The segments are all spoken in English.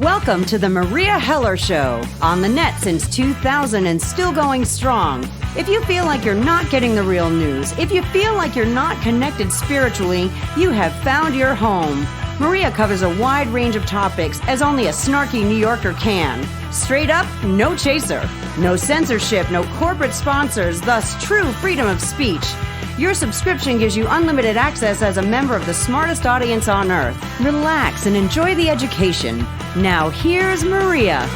Welcome to the Meria Heller Show, on the net since 2000 and still going strong. If you feel like you're not getting the real news, if you feel like you're not connected spiritually, you have found your home. Meria covers a wide range of topics as only a snarky New Yorker can. Straight up, no chaser. No censorship, no corporate sponsors, thus true freedom of speech. Your subscription gives you unlimited access as a member of the smartest audience on earth. Relax and enjoy the education. Now here's Meria.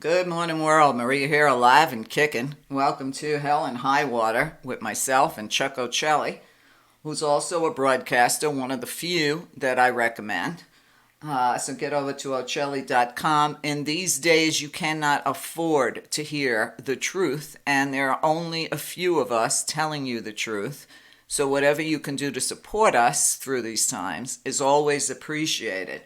Good morning, world. Meria here, alive and kicking. Welcome to Hell and High Water with myself and Chuck Ochelli, who's also a broadcaster, one of the few that I recommend. So get over to Ochelli.com. In these days, you cannot afford to hear the truth, and there are only a few of us telling you the truth. So whatever you can do to support us through these times is always appreciated.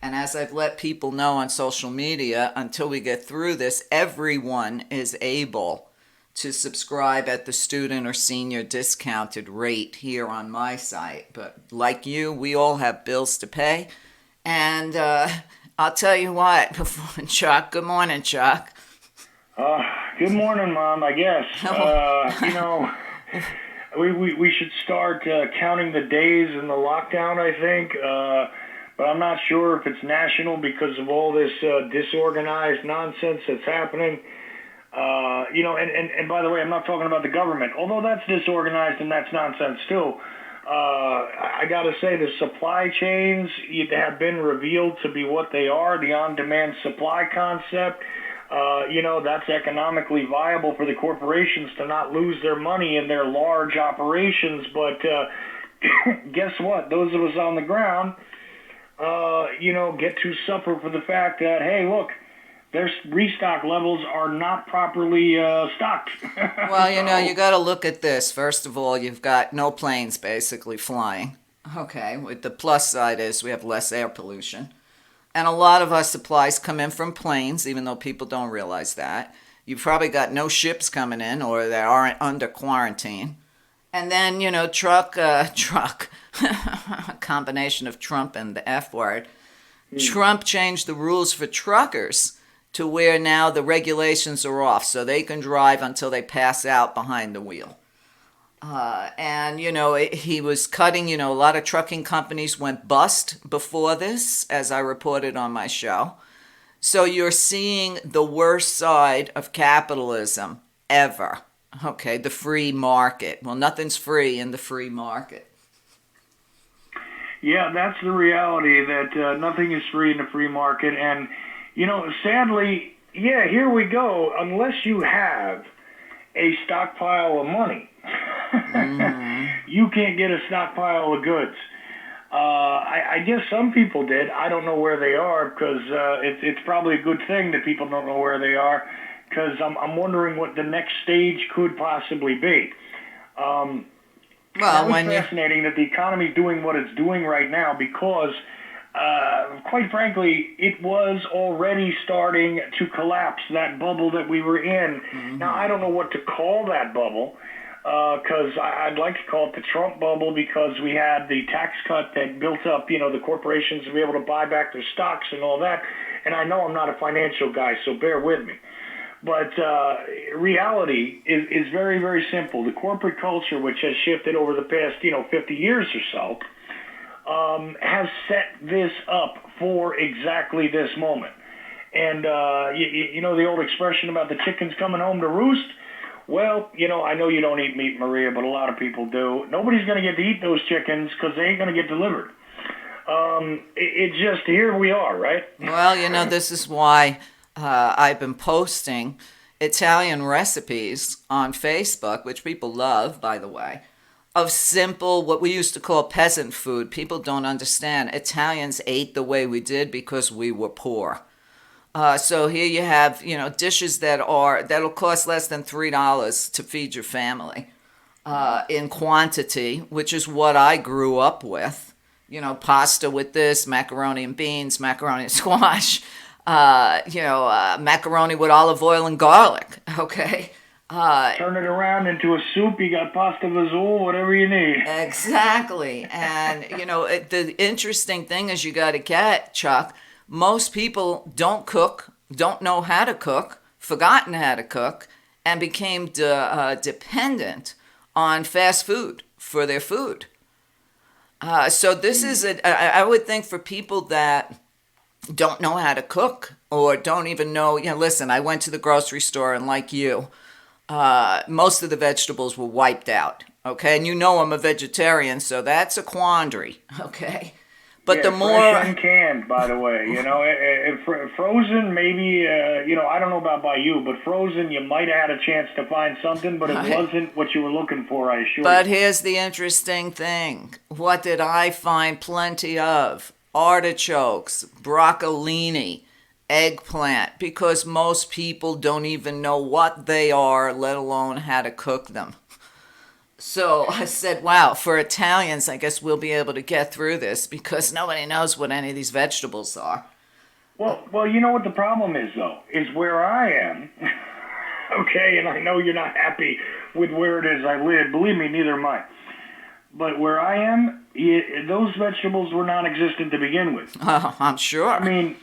And as I've let people know on social media, until we get through this, everyone is able to subscribe at the student or senior discounted rate here on my site. But like you, we all have bills to pay. And I'll tell you what, Chuck, good morning, Chuck. Good morning, Mom, I guess. We should start counting the days in the lockdown, I think. But I'm not sure if it's national because of all this disorganized nonsense that's happening. And by the way, I'm not talking about the government, although that's disorganized and that's nonsense too. I got to say the supply chains have been revealed to be what they are, the on-demand supply concept. That's economically viable for the corporations to not lose their money in their large operations. But guess what? Those of us on the ground, get to suffer for the fact that, hey, look, their restock levels are not properly stocked. Well, you got to look at this. First of all, you've got no planes basically flying. Okay, with the plus side is we have less air pollution. And a lot of our supplies come in from planes, even though people don't realize that. You've probably got no ships coming in or they aren't under quarantine. And then, truck, a combination of Trump and the F word. Trump changed the rules for truckers to where now the regulations are off, so they can drive until they pass out behind the wheel. He was cutting, a lot of trucking companies went bust before this, as I reported on my show. So you're seeing the worst side of capitalism ever. Okay, the free market. Well, nothing's free in the free market. Yeah, that's the reality, that nothing is free in the free market. And, sadly, here we go. Unless you have a stockpile of money, you can't get a stockpile of goods. I guess some people did. I don't know where they are because it's probably a good thing that people don't know where they are, because I'm wondering what the next stage could possibly be. It's fascinating that the economy is doing what it's doing right now because, quite frankly, it was already starting to collapse, that bubble that we were in. Mm-hmm. Now, I don't know what to call that bubble because I'd like to call it the Trump bubble because we had the tax cut that built up, the corporations to be able to buy back their stocks and all that. And I know I'm not a financial guy, so bear with me. But reality is very, very simple. The corporate culture, which has shifted over the past, 50 years or so, has set this up for exactly this moment. And, the old expression about the chickens coming home to roost? Well, I know you don't eat meat, Meria, but a lot of people do. Nobody's going to get to eat those chickens because they ain't going to get delivered. It's just, here we are, right? Well, this is why I've been posting Italian recipes on Facebook, which people love, by the way, of simple, what we used to call peasant food. People don't understand. Italians ate the way we did because we were poor. So here you have, dishes that'll cost less than $3 to feed your family in quantity, which is what I grew up with. Pasta with this, macaroni and beans, macaroni and squash, macaroni with olive oil and garlic, okay? Turn it around into a soup. You got pasta vazul, whatever you need. Exactly. And, the interesting thing is you got to get, Chuck, most people don't cook, don't know how to cook, forgotten how to cook, and became dependent on fast food for their food. So this is, I would think for people that don't know how to cook or don't even know, listen, I went to the grocery store and like you, most of the vegetables were wiped out. Okay, and I'm a vegetarian, so that's a quandary. Okay, but the more fresh and canned, by the way, frozen, maybe I don't know about by you, but frozen, you might have had a chance to find something, but it wasn't what you were looking for, I assure you. But here's the interesting thing: what did I find plenty of? Artichokes, broccolini, eggplant, because most people don't even know what they are, let alone how to cook them. So I said, wow, for Italians, I guess we'll be able to get through this because nobody knows what any of these vegetables are. Well, you know what the problem is, though, is where I am, okay, and I know you're not happy with where it is I live. Believe me, neither am I. But where I am, those vegetables were non-existent to begin with. Oh, I'm sure. I mean,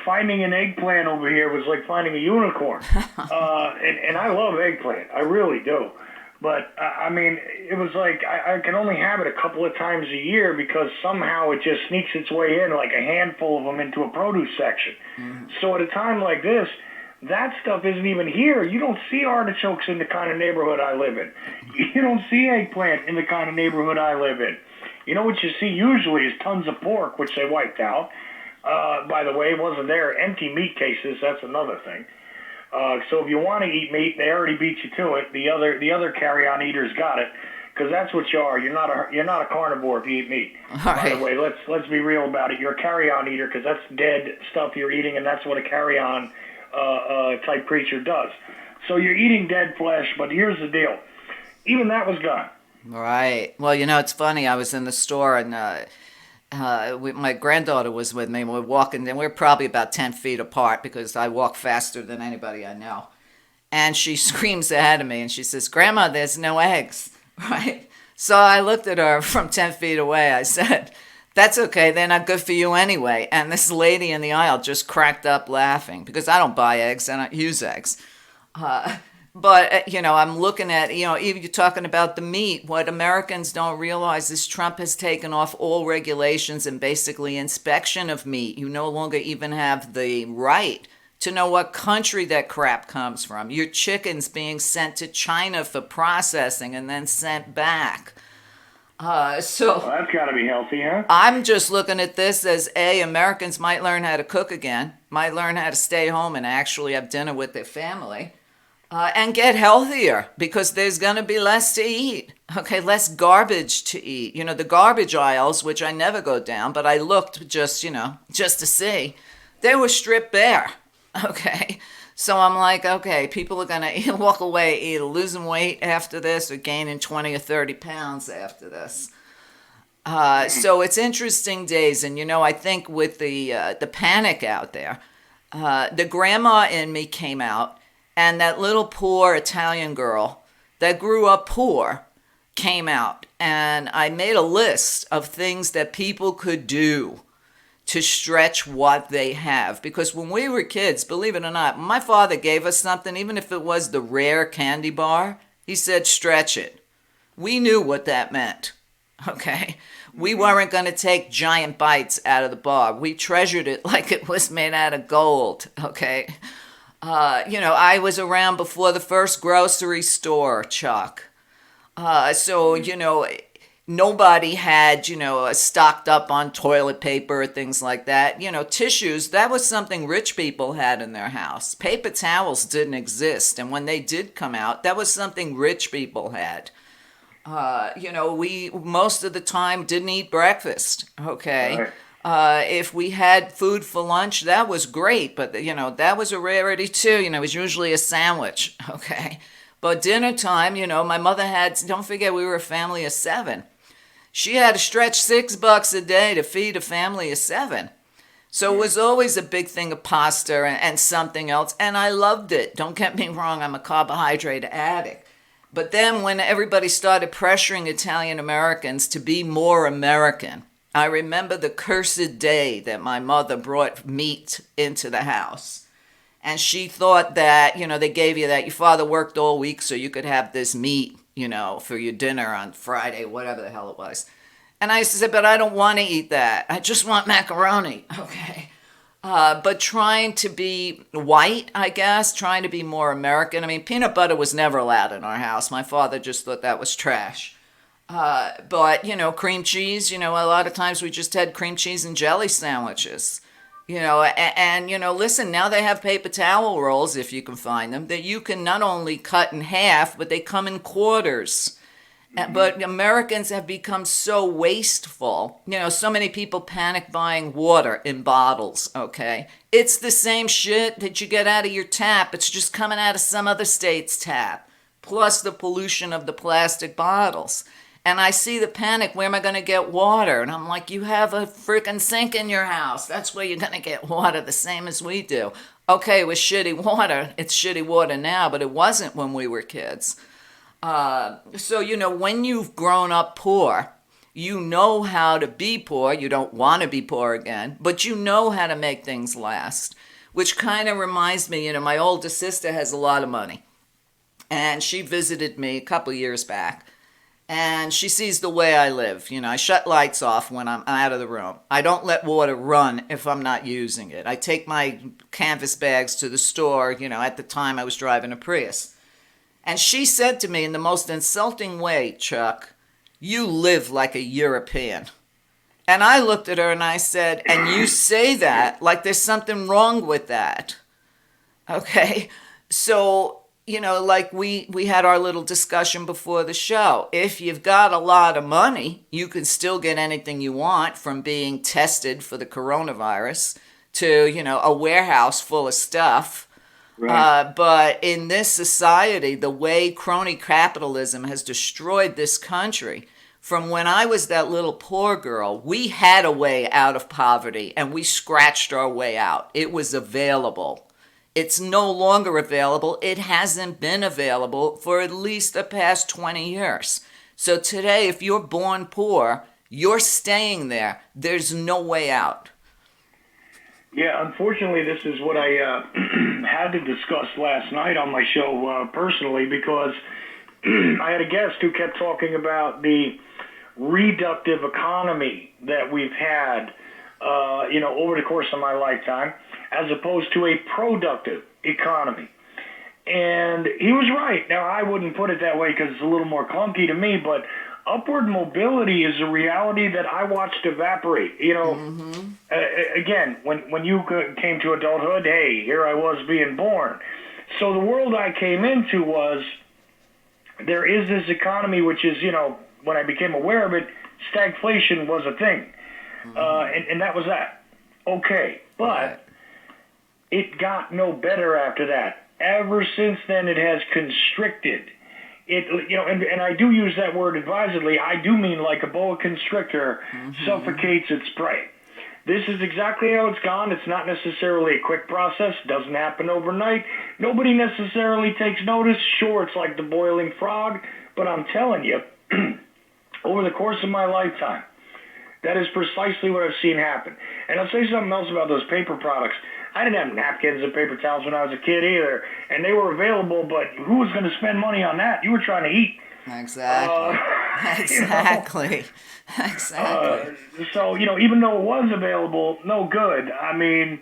finding an eggplant over here was like finding a unicorn. And I love eggplant. I really do. But, I mean, it was like I can only have it a couple of times a year because somehow it just sneaks its way in, like a handful of them, into a produce section. Mm-hmm. So at a time like this, that stuff isn't even here. You don't see artichokes in the kind of neighborhood I live in. You don't see eggplant in the kind of neighborhood I live in. You know what you see usually is tons of pork, which they wiped out. By the way, wasn't there. Empty meat cases, that's another thing. So if you want to eat meat, they already beat you to it. The other carry-on eaters got it, because that's what you are. You're not a carnivore if you eat meat. By the way, let's be real about it. You're a carry-on eater because that's dead stuff you're eating, and that's what a carry-on type creature does. So you're eating dead flesh, but here's the deal. Even that was gone. Right. Well, it's funny. I was in the store and my granddaughter was with me. We're walking, and we're probably about 10 feet apart because I walk faster than anybody I know. And she screams ahead of me and she says, "Grandma, there's no eggs." Right? So I looked at her from 10 feet away. I said, "That's okay. They're not good for you anyway." And this lady in the aisle just cracked up laughing because I don't buy eggs. I don't use eggs. But, I'm looking at, even you're talking about the meat. What Americans don't realize is Trump has taken off all regulations and basically inspection of meat. You no longer even have the right to know what country that crap comes from. Your chicken's being sent to China for processing and then sent back. Well, that's got to be healthy, huh? I'm just looking at this as, Americans might learn how to cook again, might learn how to stay home and actually have dinner with their family. And get healthier because there's going to be less to eat. Okay, less garbage to eat. The garbage aisles, which I never go down, but I looked just to see, they were stripped bare. Okay, so I'm like, okay, people are going to walk away either losing weight after this or gaining 20 or 30 pounds after this. So it's interesting days. And, I think with the panic out there, the grandma in me came out. And that little poor Italian girl that grew up poor came out. And I made a list of things that people could do to stretch what they have. Because when we were kids, believe it or not, my father gave us something, even if it was the rare candy bar, he said, stretch it. We knew what that meant. Okay? We weren't going to take giant bites out of the bar. We treasured it like it was made out of gold. Okay? I was around before the first grocery store, Chuck. So nobody had, stocked up on toilet paper or things like that. Tissues, that was something rich people had in their house. Paper towels didn't exist. And when they did come out, that was something rich people had. We most of the time didn't eat breakfast, okay? Right. If we had food for lunch, that was great, but, that was a rarity too. It was usually a sandwich, okay? But dinner time, my mother had, don't forget, we were a family of 7. She had to stretch $6 a day to feed a family of 7. So it was always a big thing of pasta and something else, and I loved it. Don't get me wrong, I'm a carbohydrate addict. But then when everybody started pressuring Italian Americans to be more American, I remember the cursed day that my mother brought meat into the house. And she thought that, they gave you that. Your father worked all week so you could have this meat, for your dinner on Friday, whatever the hell it was. And I said, but I don't want to eat that. I just want macaroni. Okay. But trying to be white, I guess, trying to be more American. I mean, peanut butter was never allowed in our house. My father just thought that was trash. But, cream cheese, a lot of times we just had cream cheese and jelly sandwiches. Listen, now they have paper towel rolls, if you can find them, that you can not only cut in half, but they come in quarters. But Americans have become so wasteful. So many people panic buying water in bottles, okay? It's the same shit that you get out of your tap. It's just coming out of some other state's tap. Plus the pollution of the plastic bottles. And I see the panic, where am I going to get water? And I'm like, you have a freaking sink in your house. That's where you're going to get water, the same as we do. Okay, it was shitty water. It's shitty water now, but it wasn't when we were kids. So, when you've grown up poor, you know how to be poor. You don't want to be poor again, but you know how to make things last, which kind of reminds me, my older sister has a lot of money, and she visited me a couple years back, and she sees the way I live. I shut lights off when I'm out of the room. I don't let water run if I'm not using it. I take my canvas bags to the store. At the time I was driving a Prius. And she said to me in the most insulting way, Chuck, you live like a European. And I looked at her and I said, and you say that like there's something wrong with that. Okay? So, like we had our little discussion before the show. If you've got a lot of money, you can still get anything you want, from being tested for the coronavirus to, a warehouse full of stuff. Right. But in this society, the way crony capitalism has destroyed this country, from when I was that little poor girl, we had a way out of poverty and we scratched our way out. It was available. It's no longer available. It hasn't been available for at least the past 20 years. So today, if you're born poor, you're staying there. There's no way out. Yeah, unfortunately, this is what I had to discuss last night on my show personally, because I had a guest who kept talking about the reductive economy that we've had, over the course of my lifetime, as opposed to a productive economy. And he was right. Now, I wouldn't put it that way because it's a little more clunky to me, but upward mobility is a reality that I watched evaporate. Again, when you came to adulthood, hey, here I was being born. So the world I came into was, there is this economy which is, when I became aware of it, stagflation was a thing. And that was that. Okay, but it got no better after that. Ever since then, it has constricted. And I do use that word advisedly. I do mean like a boa constrictor suffocates its prey. This is exactly how it's gone. It's not necessarily a quick process. It doesn't happen overnight. Nobody necessarily takes notice. Sure, it's like the boiling frog, but I'm telling you, over the course of my lifetime, that is precisely what I've seen happen. And I'll say something else about those paper products. I didn't have napkins and paper towels when I was a kid either, and they were available, but who was going to spend money on that? You were trying to eat. Exactly. Exactly. Exactly. So, even though it was available, no good. I mean,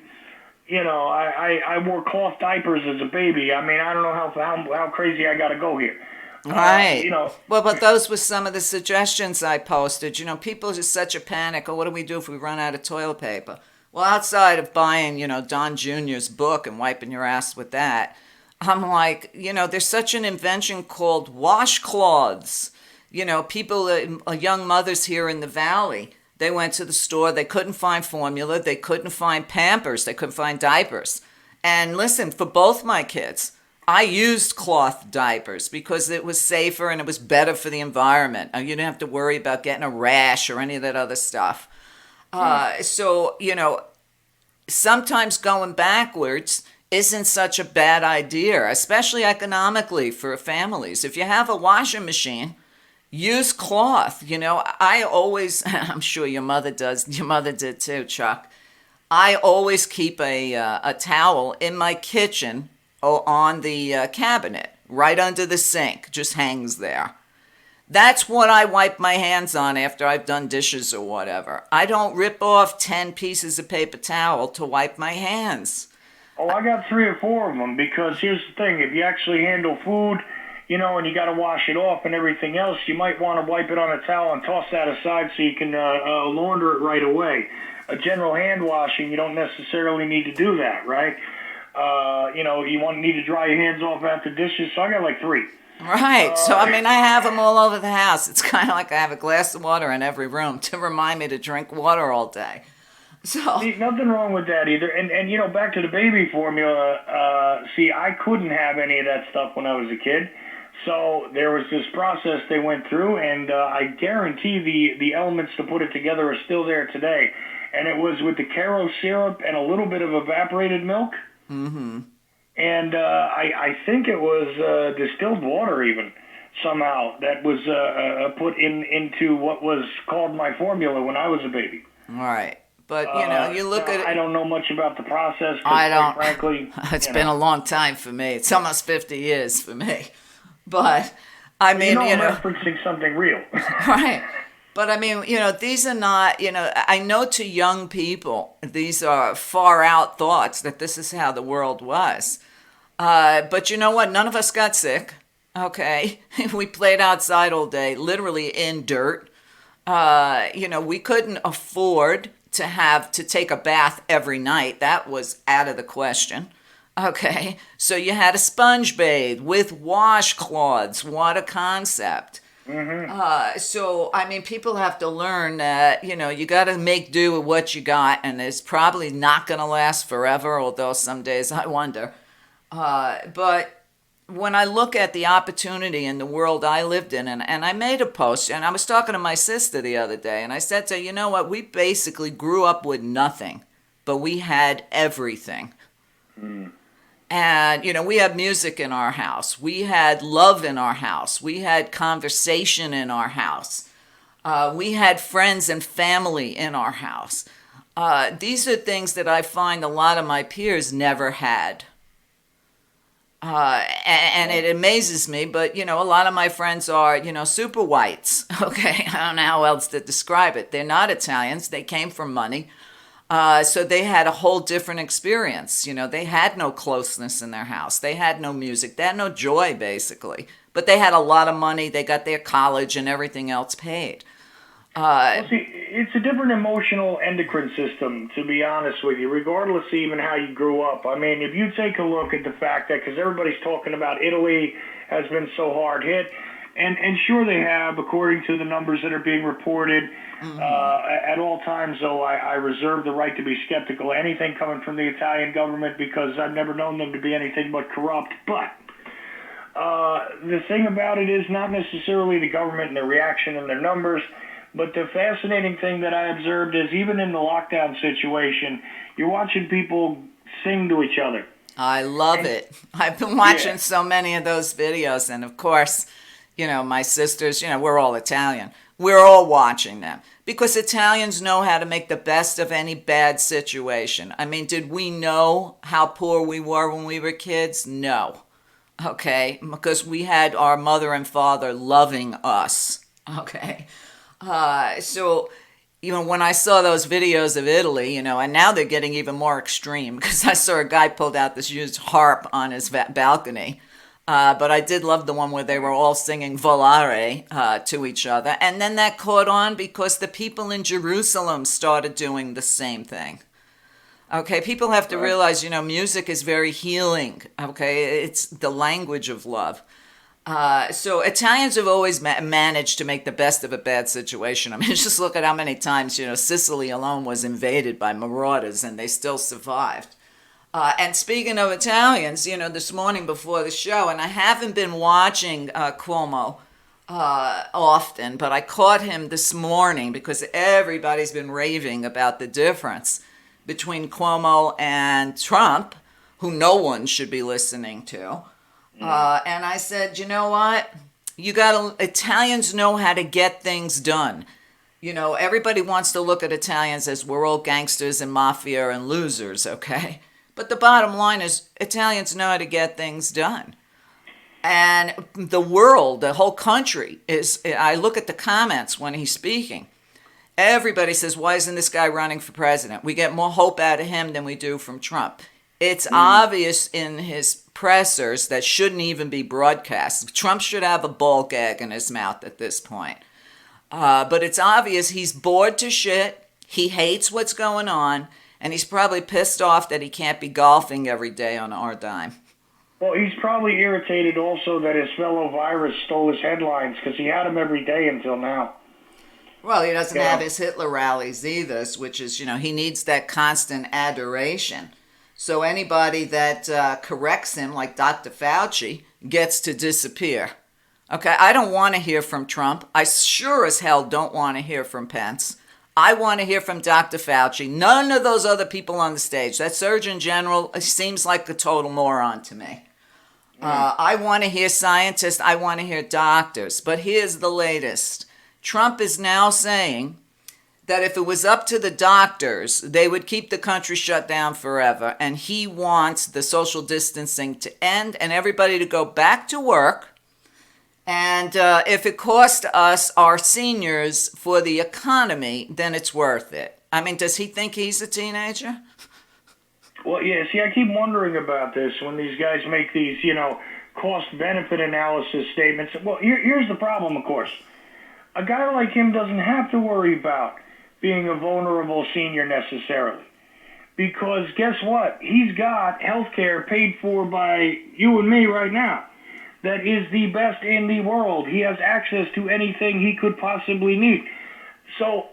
I wore cloth diapers as a baby. I mean, I don't know how crazy I got to go here. Right. Well, but those were some of the suggestions I posted. People are just such a panic. Oh, what do we do if we run out of toilet paper? Well, outside of buying, Don Jr.'s book and wiping your ass with that, I'm like, there's such an invention called washcloths. People, young mothers here in the Valley, they went to the store, they couldn't find formula, they couldn't find Pampers, they couldn't find diapers. And listen, for both my kids, I used cloth diapers because it was safer and it was better for the environment. You didn't have to worry about getting a rash or any of that other stuff. So, sometimes going backwards isn't such a bad idea, especially economically for families. If you have a washing machine, use cloth. I always, I'm sure your mother does, your mother did too, Chuck. I always keep a towel in my kitchen on the cabinet, right under the sink, just hangs there. That's what I wipe my hands on after I've done dishes or whatever. I don't rip off 10 pieces of paper towel to wipe my hands. Oh, I got 3 or 4 of them, because here's the thing. If you actually handle food, and you got to wash it off and everything else, you might want to wipe it on a towel and toss that aside so you can launder it right away. A general hand washing, you don't necessarily need to do that, right? You need to dry your hands off after dishes, so I got like 3. Right. I have them all over the house. It's kind of like I have a glass of water in every room to remind me to drink water all day. So see, nothing wrong with that either. And back to the baby formula, I couldn't have any of that stuff when I was a kid. So there was this process they went through, and I guarantee the elements to put it together are still there today. And it was with the Caro syrup and a little bit of evaporated milk. Mm-hmm. And I think it was distilled water even, somehow, that was put into what was called my formula when I was a baby. Right. But, you look at it. I don't know much about the process, I don't. Quite frankly. It's been a long time for me. It's almost 50 years for me. But, I'm referencing something real. Right. But, these are not, I know to young people, these are far out thoughts that this is how the world was. But you know what? None of us got sick. Okay. We played outside all day, literally in dirt. We couldn't afford to take a bath every night. That was out of the question. Okay. So you had a sponge bathe with washcloths. What a concept. Mm-hmm. People have to learn that, you got to make do with what you got, and it's probably not going to last forever, although some days I wonder. But when I look at the opportunity in the world I lived in, and I made a post, and I was talking to my sister the other day, and I said to her, you know what, we basically grew up with nothing, but we had everything. Mm. And, we had music in our house. We had love in our house. We had conversation in our house. We had friends and family in our house. These are things that I find a lot of my peers never had. And it amazes me, but, a lot of my friends are, super whites. Okay, I don't know how else to describe it. They're not Italians. They came from money. So they had a whole different experience. They had no closeness in their house. They had no music. They had no joy, basically. But they had a lot of money. They got their college and everything else paid. It's a different emotional endocrine system, to be honest with you, regardless of even how you grew up. If you take a look at the fact that, because everybody's talking about Italy has been so hard hit, and sure they have, according to the numbers that are being reported. Mm-hmm. At all times, though, I reserve the right to be skeptical of anything coming from the Italian government, because I've never known them to be anything but corrupt. But the thing about it is not necessarily the government and their reaction and their numbers, but the fascinating thing that I observed is even in the lockdown situation, you're watching people sing to each other. I love it. I've been watching so many of those videos, and of course, my sisters, we're all Italian. We're all watching them because Italians know how to make the best of any bad situation. Did we know how poor we were when we were kids? No. Okay? Because we had our mother and father loving us. Okay? So, when I saw those videos of Italy, and now they're getting even more extreme, because I saw a guy pulled out this huge harp on his balcony. But I did love the one where they were all singing Volare to each other. And then that caught on because the people in Jerusalem started doing the same thing. Okay, people have to realize, music is very healing. Okay, it's the language of love. So Italians have always managed to make the best of a bad situation. Just look at how many times, Sicily alone was invaded by marauders and they still survived. And speaking of Italians, this morning before the show, and I haven't been watching Cuomo often, but I caught him this morning because everybody's been raving about the difference between Cuomo and Trump, who no one should be listening to. And I said, you know what? Italians know how to get things done. You know, everybody wants to look at Italians as we're all gangsters and mafia and losers, okay? But the bottom line is Italians know how to get things done. And the world, the whole country I look at the comments when he's speaking. Everybody says, why isn't this guy running for president? We get more hope out of him than we do from Trump. It's obvious in his pressers that shouldn't even be broadcast. Trump should have a ball gag in his mouth at this point. But it's obvious he's bored to shit. He hates what's going on. And he's probably pissed off that he can't be golfing every day on our dime. Well, he's probably irritated also that his fellow virus stole his headlines because he had them every day until now. Well, he doesn't have his Hitler rallies either, which is, he needs that constant adoration. So anybody that corrects him, like Dr. Fauci, gets to disappear. Okay, I don't want to hear from Trump. I sure as hell don't want to hear from Pence. I want to hear from Dr. Fauci. None of those other people on the stage. That Surgeon General seems like a total moron to me. I want to hear scientists. I want to hear doctors. But here's the latest. Trump is now saying that if it was up to the doctors, they would keep the country shut down forever. And he wants the social distancing to end and everybody to go back to work. And if it cost us, our seniors, for the economy, then it's worth it. I mean, does he think he's a teenager? Well, yeah, see, I keep wondering about this when these guys make these, cost-benefit analysis statements. Well, here's the problem, of course. A guy like him doesn't have to worry about being a vulnerable senior necessarily. Because guess what? He's got health care paid for by you and me right now. That is the best in the world. He has access to anything he could possibly need. So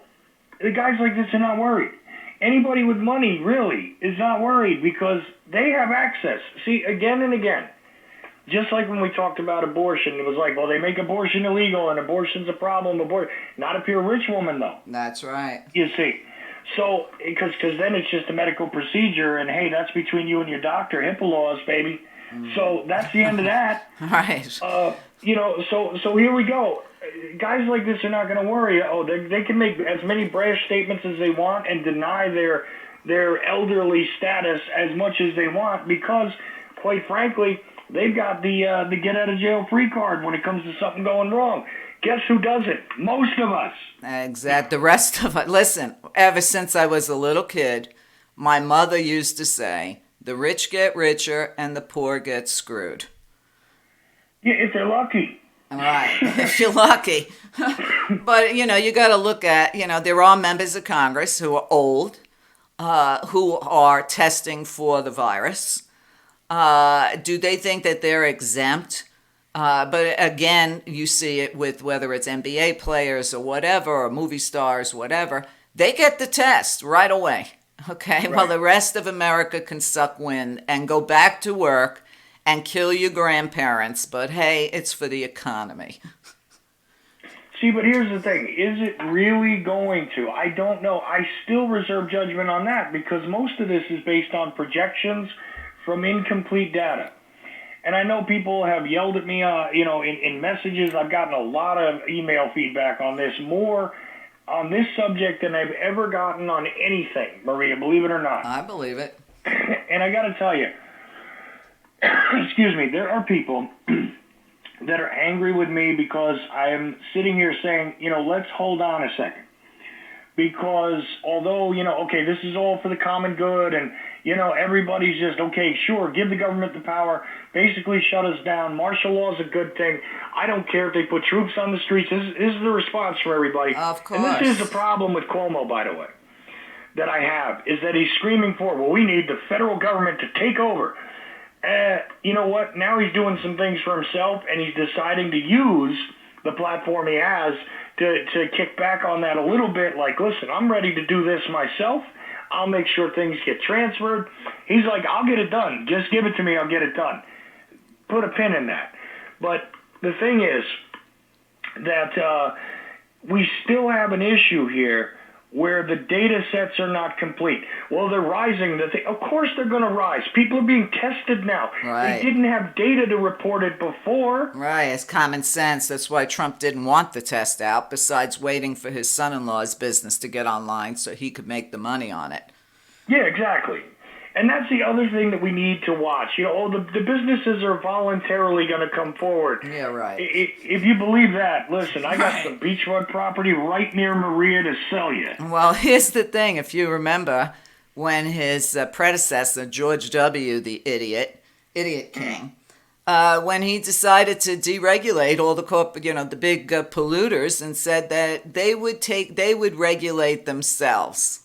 the guys like this are not worried. Anybody with money, really, is not worried because they have access. See, again and again, just like when we talked about abortion, it was like, well, they make abortion illegal and abortion's a problem. Not if you're a rich woman, though. That's right. You see. So, because then it's just a medical procedure, and hey, that's between you and your doctor. HIPAA laws, baby. So that's the end of that. Right. So here we go. Guys like this are not going to worry. They can make as many brash statements as they want and deny their elderly status as much as they want because, quite frankly, they've got the get out of jail free card when it comes to something going wrong. Guess who doesn't? Most of us. Exactly. The rest of us. Listen, ever since I was a little kid, my mother used to say, the rich get richer and the poor get screwed. Yeah, if they're lucky. All right, if you're lucky. But, you got to look at, there are members of Congress who are old, who are testing for the virus. Do they think that they're exempt? But again, you see it with whether it's NBA players or whatever, or movie stars, whatever. They get the test right away. Okay, right. Well, the rest of America can suck wind and go back to work and kill your grandparents. But hey, it's for the economy. See, but here's the thing. Is it really going to? I don't know. I still reserve judgment on that because most of this is based on projections from incomplete data. And I know people have yelled at me, in messages. I've gotten a lot of email feedback on this, more on this subject than I've ever gotten on anything, Maria, believe it or not. I believe it. And I got to tell you, excuse me, there are people that are angry with me because I am sitting here saying, let's hold on a second. Because although, okay, this is all for the common good and, everybody's just, okay, sure, give the government the power, basically shut us down. Martial law is a good thing. I don't care if they put troops on the streets. This is the response from everybody. Of course. And this is the problem with Cuomo, by the way, that I have, is that he's screaming for, well, we need the federal government to take over. You know what? Now he's doing some things for himself, and he's deciding to use the platform he has to kick back on that a little bit, like, listen, I'm ready to do this myself. I'll make sure things get transferred. He's like, I'll get it done. Just give it to me. I'll get it done. Put a pin in that. But the thing is that we still have an issue here where the data sets are not complete. Well, they're rising. Of course they're going to rise. People are being tested now. Right. They didn't have data to report it before. Right, it's common sense. That's why Trump didn't want the test out, besides waiting for his son-in-law's business to get online so he could make the money on it. Yeah, exactly. And that's the other thing that we need to watch. The businesses are voluntarily going to come forward. Yeah, right. If you believe that, listen, I got some beachfront property right near Meria to sell you. Well, here's the thing. If you remember when his predecessor, George W., the idiot king, when he decided to deregulate all the big polluters and said that they would regulate themselves.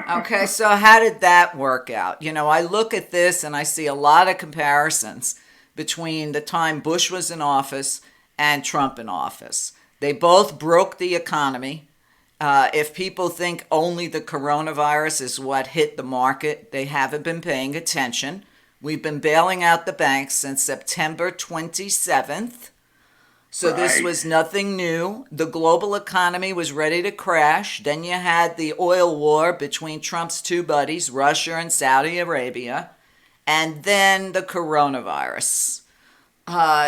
Okay, so how did that work out? I look at this and I see a lot of comparisons between the time Bush was in office and Trump in office. They both broke the economy. If people think only the coronavirus is what hit the market, they haven't been paying attention. We've been bailing out the banks since September 27th. So this was nothing new. The global economy was ready to crash. Then you had the oil war between Trump's two buddies, Russia and Saudi Arabia. And then the coronavirus.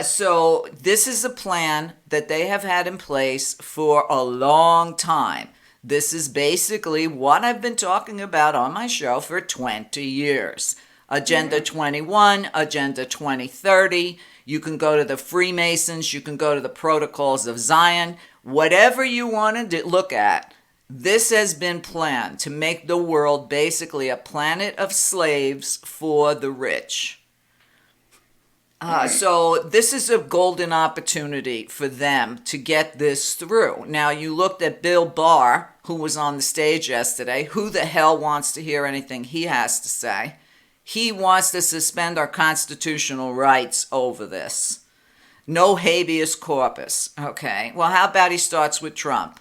So this is a plan that they have had in place for a long time. This is basically what I've been talking about on my show for 20 years. Agenda 21, Agenda 2030. You can go to the Freemasons. You can go to the Protocols of Zion. Whatever you want to look at, this has been planned to make the world basically a planet of slaves for the rich. So this is a golden opportunity for them to get this through. Now, you looked at Bill Barr, who was on the stage yesterday. Who the hell wants to hear anything he has to say? He wants to suspend our constitutional rights over this. No habeas corpus. Okay. Well, how about he starts with Trump?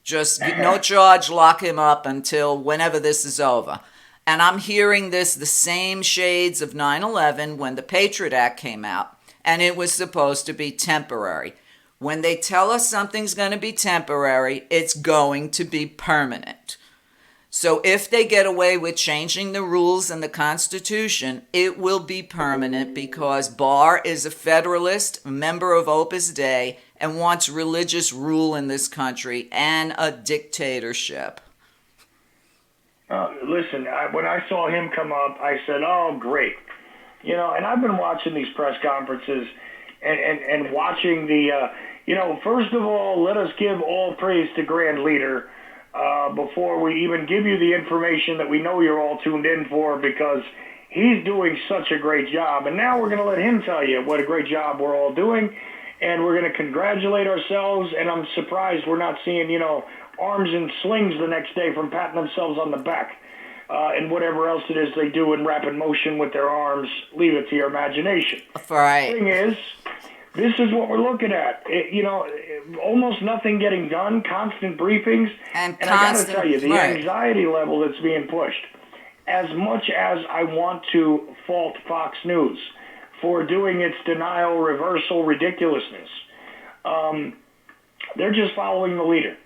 Just no charge, lock him up until whenever this is over. And I'm hearing the same shades of 9/11 when the Patriot Act came out, and it was supposed to be temporary. When they tell us something's going to be temporary, it's going to be permanent. So if they get away with changing the rules in the Constitution, it will be permanent because Barr is a Federalist, a member of Opus Dei, and wants religious rule in this country and a dictatorship. Listen, when I saw him come up, I said, oh, great. And I've been watching these press conferences and watching first of all, let us give all praise to Grand Leader before we even give you the information that we know you're all tuned in for, because he's doing such a great job. And now we're going to let him tell you what a great job we're all doing, and we're going to congratulate ourselves. And I'm surprised we're not seeing, arms and slings the next day from patting themselves on the back and whatever else it is they do in rapid motion with their arms. Leave it to your imagination. Right. The thing is, this is what we're looking at. Almost nothing getting done, constant briefings. And I got to tell you, the anxiety level that's being pushed, as much as I want to fault Fox News for doing its denial, reversal, ridiculousness, they're just following the leader.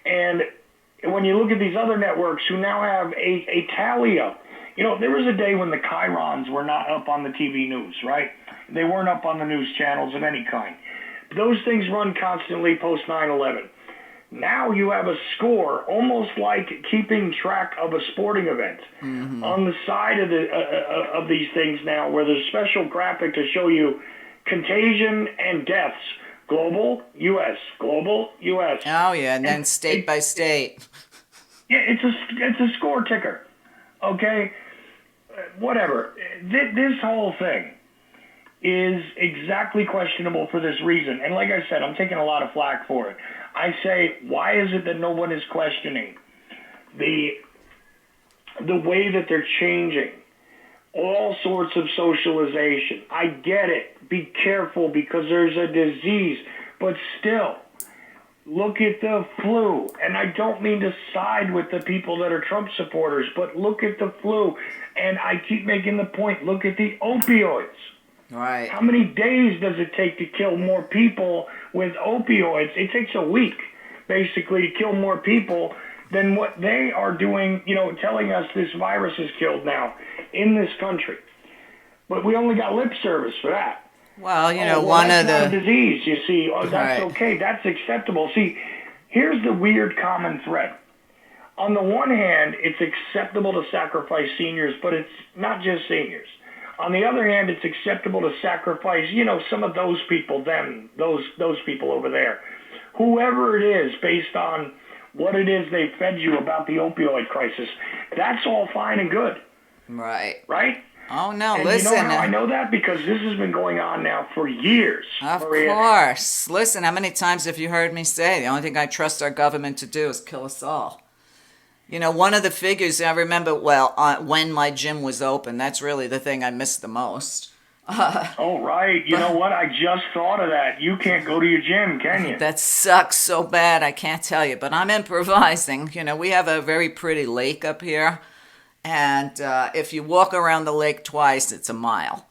And when you look at these other networks who now have a tally up, there was a day when the chyrons were not up on the TV news, right? They weren't up on the news channels of any kind. Those things run constantly post 9/11. Now you have a score, almost like keeping track of a sporting event, on the side of these things now, where there's a special graphic to show you contagion and deaths. Global, U.S. Global, U.S. Oh, yeah, and then state by state. Yeah, it's a score ticker, okay? Whatever. This whole thing is exactly questionable for this reason. And like I said, I'm taking a lot of flack for it. I say, why is it that no one is questioning the way that they're changing all sorts of socialization? I get it. Be careful because there's a disease. But still, look at the flu. And I don't mean to side with the people that are Trump supporters, but look at the flu. And I keep making the point, look at the opioids. Right. How many days does it take to kill more people with opioids? It takes a week. basically to kill more people than what they are doing, telling us this virus has killed now in this country. But we only got lip service for that. Well, One of the disease, you see. Oh, that's right. okay. That's acceptable. See, here's the weird common thread. On the one hand, it's acceptable to sacrifice seniors, but it's not just seniors. On the other hand, it's acceptable to sacrifice, some of those people, those people over there. Whoever it is, based on what it is they fed you about the opioid crisis. That's all fine and good. Right. Right? Oh, no, and listen. You know how I know that? Because this has been going on now for years. Of Maria. course. Listen, how many times have you heard me say the only thing I trust our government to do is kill us all? One of the figures I remember, when my gym was open, that's really the thing I missed the most. Oh, right. You know what? I just thought of that. You can't go to your gym, can you? That sucks so bad, I can't tell you. But I'm improvising. We have a very pretty lake up here. And if you walk around the lake twice, it's a mile.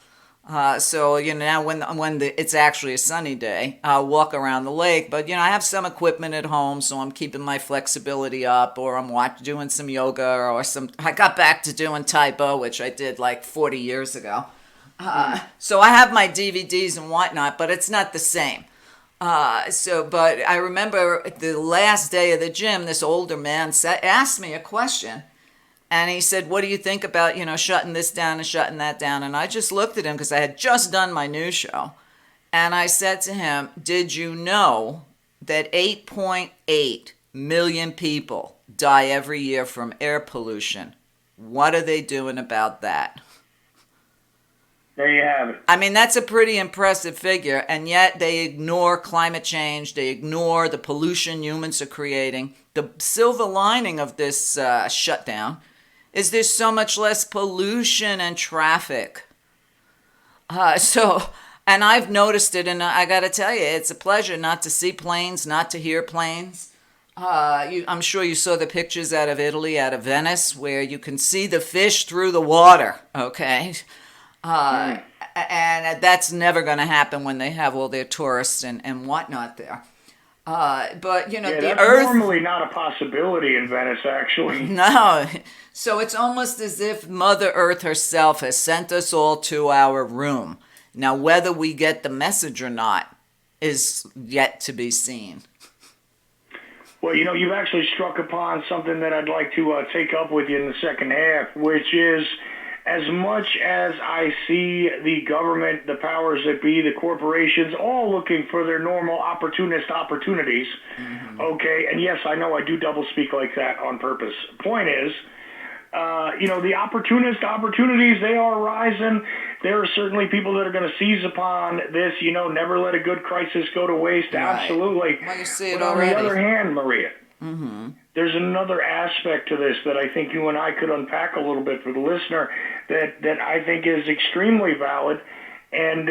So, now when it's actually a sunny day, I'll walk around the lake. But, I have some equipment at home, so I'm keeping my flexibility up, or I'm doing some yoga, or I got back to doing Tai Bo, which I did like 40 years ago. So I have my DVDs and whatnot, but it's not the same. But I remember the last day of the gym, this older man asked me a question. And he said, what do you think about, shutting this down and shutting that down? And I just looked at him because I had just done my news show. And I said to him, did you know that 8.8 million people die every year from air pollution? What are they doing about that? There you have it. I mean, that's a pretty impressive figure, and yet they ignore climate change. They ignore the pollution humans are creating. The silver lining of this shutdown is there's so much less pollution and traffic. And I've noticed it, and I got to tell you, it's a pleasure not to see planes, not to hear planes. I'm sure you saw the pictures out of Italy, out of Venice, where you can see the fish through the water, okay? And that's never going to happen when they have all their tourists and whatnot there. But, the that's Earth... normally not a possibility in Venice, actually. No. So it's almost as if Mother Earth herself has sent us all to our room. Now, whether we get the message or not is yet to be seen. Well, you've actually struck upon something that I'd like to take up with you in the second half, which is, as much as I see the government, the powers that be, the corporations, all looking for their normal opportunist opportunities, okay, and yes, I know I do double speak like that on purpose. Point is, the opportunist opportunities, they are rising. There are certainly people that are going to seize upon this, never let a good crisis go to waste. Right. Absolutely. Well, you see it but already. On the other hand, Maria, there's another aspect to this that I think you and I could unpack a little bit for the listener that I think is extremely valid and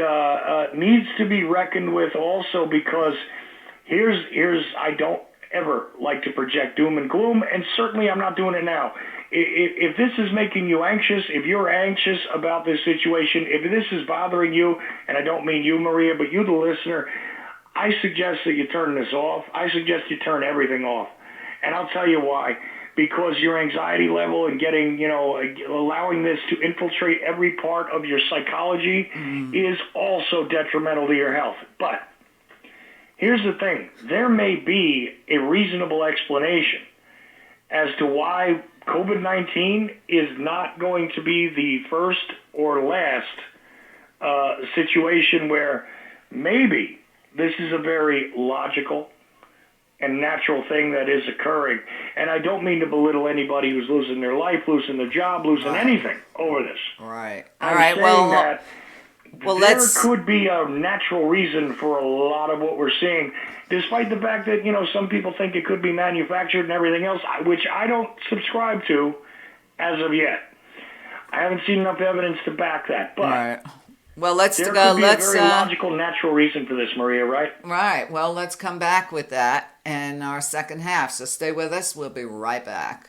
needs to be reckoned with also, because here's I don't ever like to project doom and gloom, and certainly I'm not doing it now. If this is making you anxious, if you're anxious about this situation, if this is bothering you, and I don't mean you, Maria, but you, the listener, I suggest that you turn this off. I suggest you turn everything off. And I'll tell you why. Because your anxiety level and allowing this to infiltrate every part of your psychology is also detrimental to your health. But here's the thing. There may be a reasonable explanation as to why COVID-19 is not going to be the first or last situation where maybe this is a very logical and natural thing that is occurring. And I don't mean to belittle anybody who's losing their life, losing their job, losing anything over this. Right. I'm saying that there let's... could be a natural reason for a lot of what we're seeing, despite the fact that, some people think it could be manufactured and everything else, which I don't subscribe to as of yet. I haven't seen enough evidence to back that. But right. Well, there could be a very logical, natural reason for this, Maria, right? Right. Well, let's come back with that in our second half. So stay with us. We'll be right back.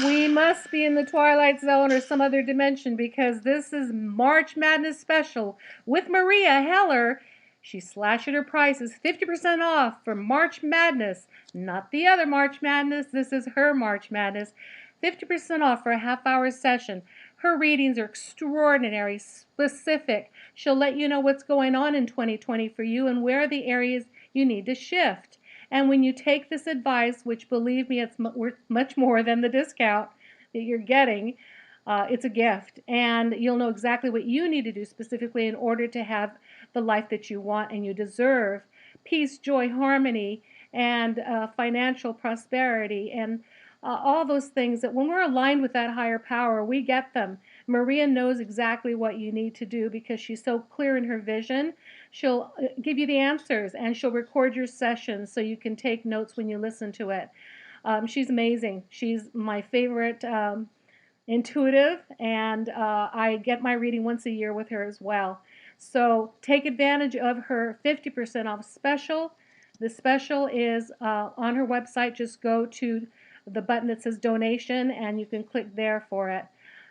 We must be in the Twilight Zone or some other dimension because this is March Madness special with Meria Heller. She's slashing her prices 50% off for March Madness, not the other March Madness. This is her March Madness. 50% off for a half-hour session. Her readings are extraordinary, specific. She'll let you know what's going on in 2020 for you and where are the areas you need to shift. And when you take this advice, which believe me, it's worth much more than the discount that you're getting, it's a gift. And you'll know exactly what you need to do specifically in order to have the life that you want and you deserve. Peace, joy, harmony, and financial prosperity, and all those things that when we're aligned with that higher power, we get them. Meria knows exactly what you need to do because she's so clear in her vision. She'll give you the answers and she'll record your sessions so you can take notes when you listen to it. She's amazing. She's my favorite intuitive, and I get my reading once a year with her as well. So take advantage of her 50% off special. The special is on her website. Just go to the button that says donation and you can click there for it.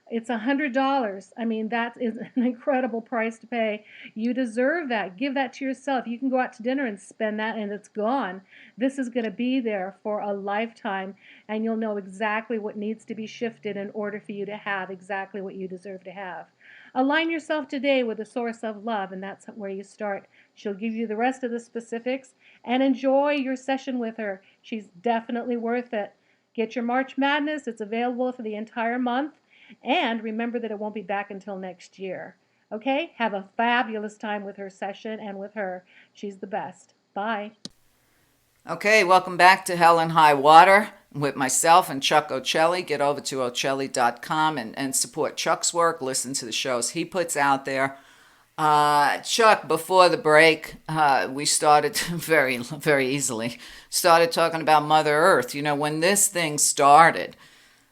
It's $100. I mean, that is an incredible price to pay. You deserve that. Give that to yourself. You can go out to dinner and spend that and it's gone. This is going to be there for a lifetime, and you'll know exactly what needs to be shifted in order for you to have exactly what you deserve to have. Align yourself today with the source of love, and that's where you start. She'll give you the rest of the specifics, and enjoy your session with her. She's definitely worth it. Get your March Madness. It's available for the entire month. And remember that it won't be back until next year. Okay? Have a fabulous time with her session and with her. She's the best. Bye. Okay, welcome back to Hell and High Water with myself and Chuck Ochelli. Get over to Ochelli.com and support Chuck's work. Listen to the shows he puts out there. Chuck, before the break, we started very, very easily, started talking about Mother Earth. You know, when this thing started,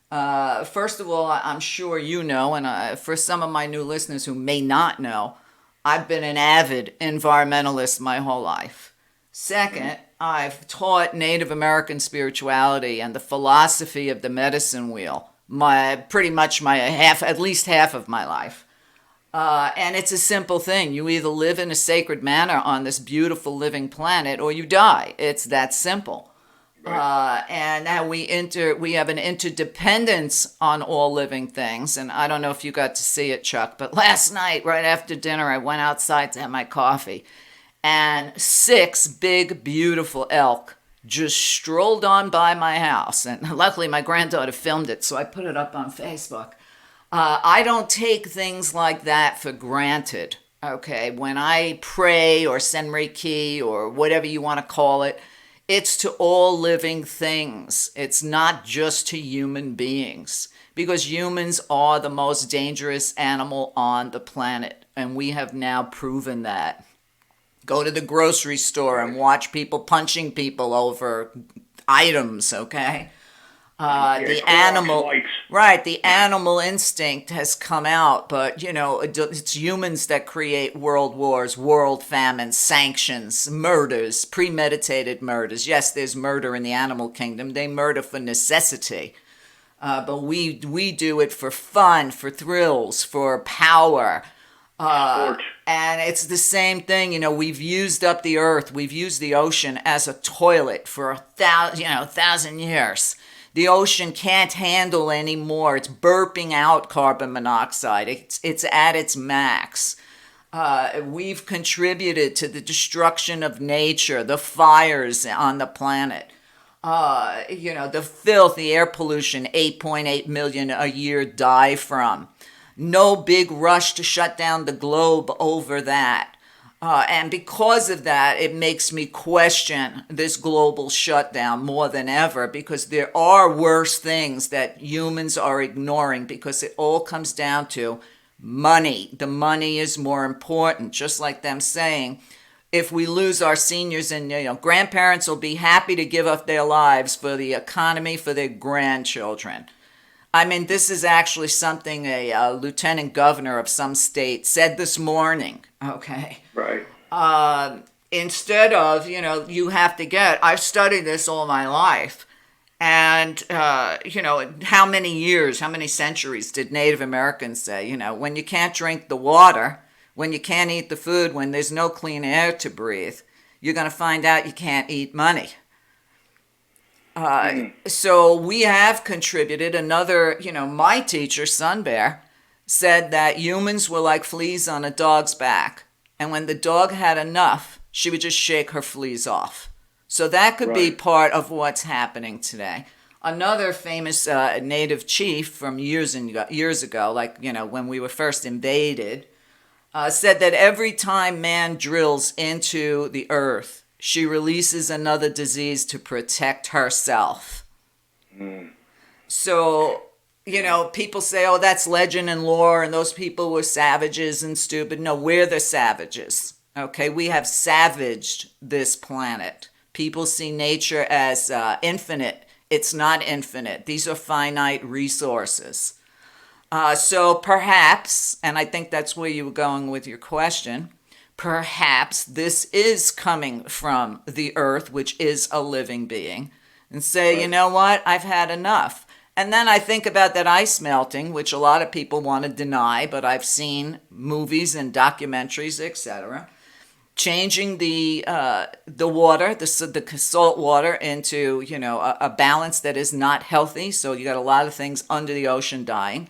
first of all, I'm sure you know, and for some of my new listeners who may not know, I've been an avid environmentalist my whole life. Second, I've taught Native American spirituality and the philosophy of the medicine wheel at least half of my life. And it's a simple thing. You either live in a sacred manner on this beautiful living planet or you die. It's that simple. And now we have an interdependence on all living things. And I don't know if you got to see it, Chuck, but last night, right after dinner, I went outside to have my coffee. And 6 big, beautiful elk just strolled on by my house. And luckily, my granddaughter filmed it, so I put it up on Facebook. I don't take things like that for granted, okay? When I pray or send Reiki or whatever you want to call it, it's to all living things. It's not just to human beings, because humans are the most dangerous animal on the planet, and we have now proven that. Go to the grocery store and watch people punching people over items, okay? The animal instinct has come out, but, you know, it's humans that create world wars, world famines, sanctions, murders, premeditated murders. Yes, there's murder in the animal kingdom. They murder for necessity. But we do it for fun, for thrills, for power. And it's the same thing, you know, we've used up the earth, we've used the ocean as a toilet for 1,000 years. The ocean can't handle anymore. It's burping out carbon monoxide. It's at its max. We've contributed to the destruction of nature, the fires on the planet. The filth, the air pollution, 8.8 million a year die from. No big rush to shut down the globe over that. And because of that, it makes me question this global shutdown more than ever, because there are worse things that humans are ignoring, because it all comes down to money. The money is more important, just like them saying, if we lose our seniors, and grandparents will be happy to give up their lives for the economy, for their grandchildren. I mean, this is actually something a lieutenant governor of some state said this morning, okay? Right. Instead of, you have to I've studied this all my life, And, how many years, how many centuries did Native Americans say, when you can't drink the water, when you can't eat the food, when there's no clean air to breathe, you're going to find out you can't eat money. So we have contributed. Another, my teacher, Sun Bear, said that humans were like fleas on a dog's back. And when the dog had enough, she would just shake her fleas off. So that could be part of what's happening today. Another famous native chief from years ago, like, when we were first invaded, said that every time man drills into the earth, she releases another disease to protect herself. So, people say, oh, that's legend and lore, and those people were savages and stupid. No, we're the savages. Okay, we have savaged this planet. People see nature as infinite. It's not infinite. These are finite resources. So perhaps, and I think that's where you were going with your question, perhaps this is coming from the earth, which is a living being, and say, you know what, I've had enough. And then I think about that ice melting, which a lot of people want to deny, but I've seen movies and documentaries, etc., changing the water, the salt water into, a balance that is not healthy. So you got a lot of things under the ocean dying.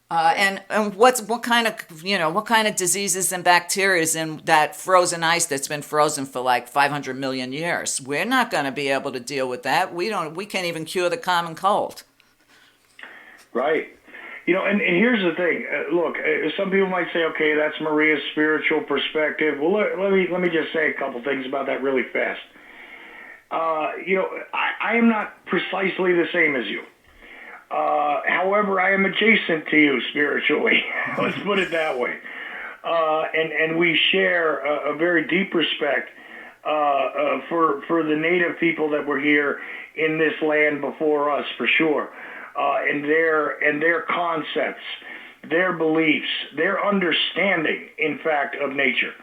And what kind of diseases and bacteria is in that frozen ice that's been frozen for like 500 million years? We're not going to be able to deal with that. We can't even cure the common cold. Right. And here's the thing. Look, some people might say, okay, that's Maria's spiritual perspective. Well, let me just say a couple things about that really fast. I am not precisely the same as you. However, I am adjacent to you spiritually. Let's put it that way. And we share a very deep respect for the native people that were here in this land before us, for sure. And their concepts, their beliefs, their understanding, in fact, of nature.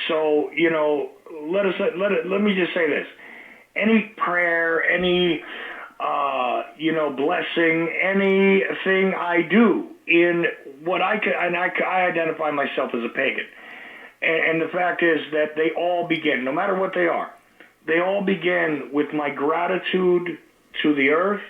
So let me just say this: any prayer, any blessing, anything I do in what I identify myself as a pagan, and the fact is that they all begin, no matter what they are, they all begin with my gratitude to the earth.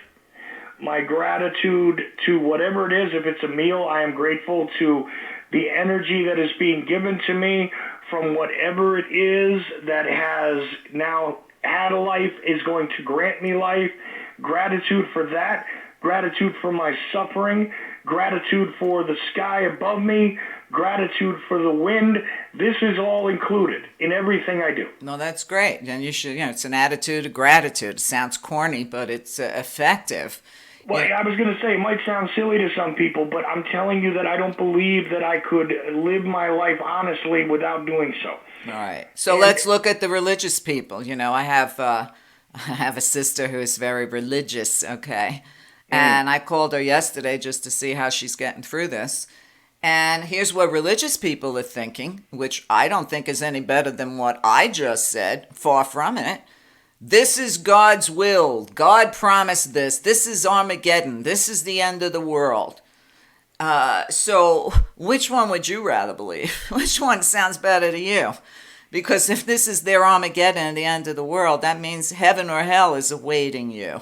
My gratitude to whatever it is. If it's a meal, I am grateful to the energy that is being given to me from whatever it is that has now had a life, is going to grant me life. Gratitude for that. Gratitude for my suffering. Gratitude for the sky above me. Gratitude for the wind. This is all included in everything I do. No, that's great. And you should, it's an attitude of gratitude. It sounds corny, but it's effective. Well, I was going to say, it might sound silly to some people, but I'm telling you that I don't believe that I could live my life honestly without doing so. All right. So let's look at the religious people. I have a sister who is very religious, okay? And I called her yesterday just to see how she's getting through this. And here's what religious people are thinking, which I don't think is any better than what I just said, far from it. This is God's will. God promised this. This is Armageddon. This is the end of the world. So which one would you rather believe? Which one sounds better to you? Because if this is their Armageddon and the end of the world, that means heaven or hell is awaiting you.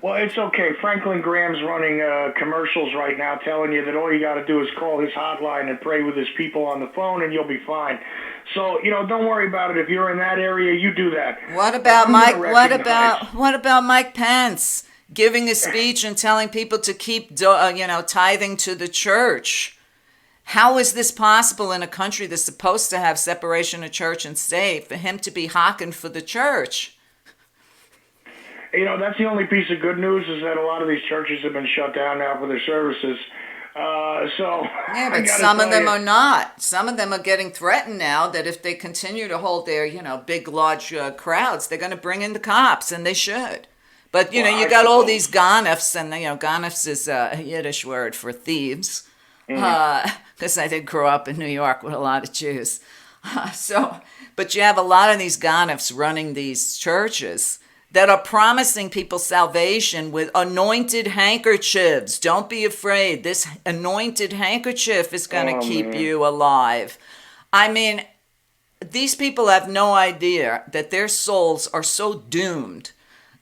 Well, it's okay. Franklin Graham's running commercials right now telling you that all you got to do is call his hotline and pray with his people on the phone and you'll be fine. So, don't worry about it. If you're in that area, you do that. What about Mike Pence giving a speech and telling people to keep tithing to the church? How is this possible in a country that's supposed to have separation of church and state for him to be hawking for the church? That's the only piece of good news, is that a lot of these churches have been shut down now for their services. Yeah, but some of them are not. Some of them are getting threatened now that if they continue to hold their, big, large crowds, they're going to bring in the cops, and they should. But, you got all these ganefs, and, ganefs is a Yiddish word for thieves, because I did grow up in New York with a lot of Jews. But you have a lot of these ganefs running these churches that are promising people salvation with anointed handkerchiefs. Don't be afraid. This anointed handkerchief is going to keep you alive. I mean, these people have no idea that their souls are so doomed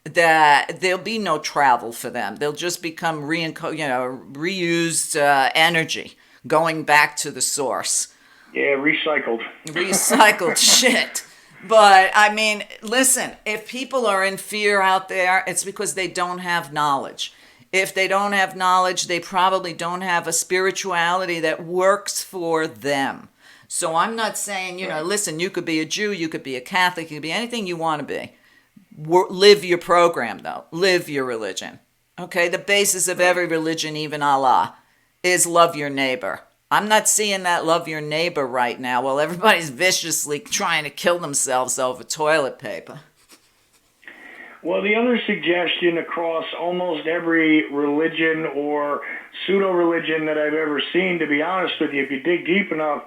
that there'll be no travel for them. They'll just become reused energy going back to the source. Yeah, recycled. Recycled shit. But, I mean, listen, if people are in fear out there, it's because they don't have knowledge. If they don't have knowledge, they probably don't have a spirituality that works for them. So I'm not saying, listen, you could be a Jew, you could be a Catholic, you could be anything you want to be. Live your program, though. Live your religion. Okay? The basis of every religion, even Allah, is love your neighbor. I'm not seeing that love your neighbor right now while everybody's viciously trying to kill themselves over toilet paper. Well, the other suggestion across almost every religion or pseudo-religion that I've ever seen, to be honest with you, if you dig deep enough,